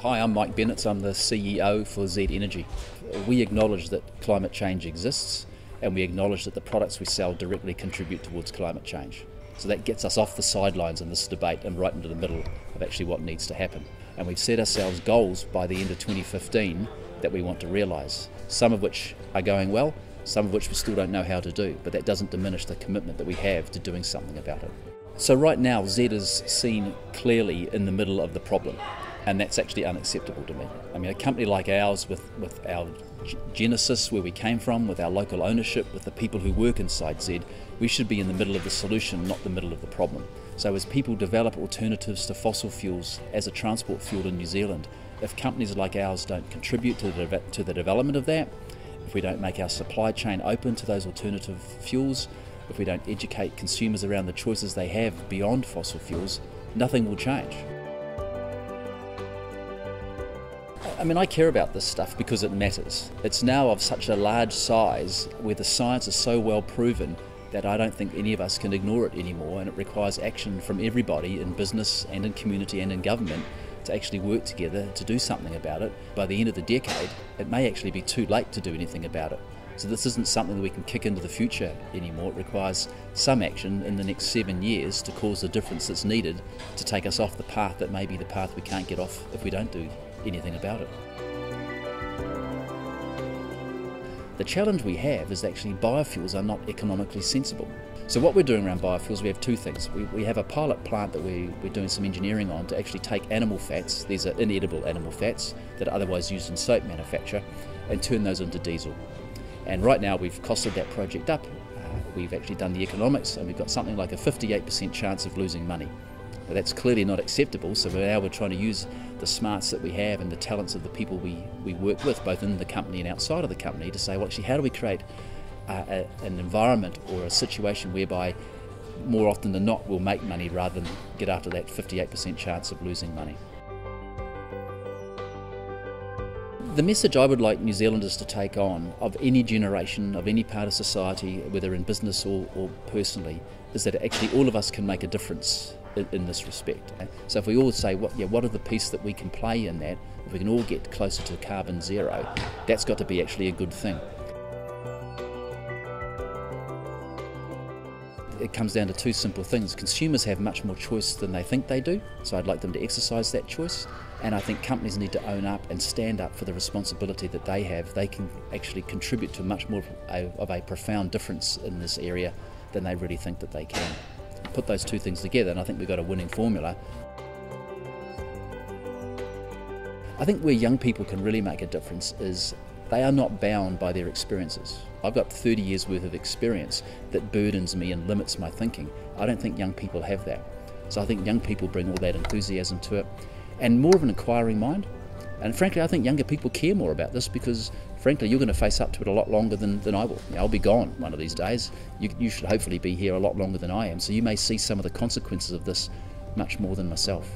Hi, I'm Mike Bennetts. I'm the CEO for Z Energy. We acknowledge that climate change exists, and we acknowledge that the products we sell directly contribute towards climate change. So that gets us off the sidelines in this debate and right into the middle of actually what needs to happen. And we've set ourselves goals by the end of 2015 that we want to realise, some of which are going well, some of which we still don't know how to do, but that doesn't diminish the commitment that we have to doing something about it. So right now, Z is seen clearly in the middle of the problem, and that's actually unacceptable to me. I mean, a company like ours, with our genesis, where we came from, with our local ownership, with the people who work inside Z, we should be in the middle of the solution, not the middle of the problem. So as people develop alternatives to fossil fuels as a transport fuel in New Zealand, if companies like ours don't contribute to the development of that, if we don't make our supply chain open to those alternative fuels, if we don't educate consumers around the choices they have beyond fossil fuels, nothing will change. I mean, I care about this stuff because it matters. It's now of such a large size where the science is so well proven that I don't think any of us can ignore it anymore, and it requires action from everybody in business and in community and in government to actually work together to do something about it. By the end of the decade, it may actually be too late to do anything about it. So this isn't something that we can kick into the future anymore. It requires some action in the next 7 years to cause the difference that's needed to take us off the path that may be the path we can't get off if we don't do anything about it. The challenge we have is actually biofuels are not economically sensible. So what we're doing around biofuels, we have two things. We have a pilot plant that we're doing some engineering on to actually take animal fats, these are inedible animal fats that are otherwise used in soap manufacture, and turn those into diesel. And right now we've costed that project up. We've actually done the economics, and we've got something like a 58% chance of losing money. Now, that's clearly not acceptable, so now we're trying to use the smarts that we have and the talents of the people we work with, both in the company and outside of the company, to say, well, actually, how do we create an environment or a situation whereby more often than not we'll make money rather than get after that 58% chance of losing money. The message I would like New Zealanders to take on, of any generation, of any part of society, whether in business or personally, is that actually all of us can make a difference in this respect. So if we all say, what are the pieces that we can play in that, if we can all get closer to carbon zero, that's got to be actually a good thing. It comes down to two simple things. Consumers have much more choice than they think they do, so I'd like them to exercise that choice. And I think companies need to own up and stand up for the responsibility that they have. They can actually contribute to much more of a profound difference in this area than they really think that they can. Put those two things together, and I think we've got a winning formula. I think where young people can really make a difference is they are not bound by their experiences. I've got 30 years worth of experience that burdens me and limits my thinking. I don't think young people have that. So I think young people bring all that enthusiasm to it and more of an inquiring mind. And frankly, I think younger people care more about this because, frankly, you're going to face up to it a lot longer than I will. I'll be gone one of these days. You should hopefully be here a lot longer than I am, so you may see some of the consequences of this much more than myself.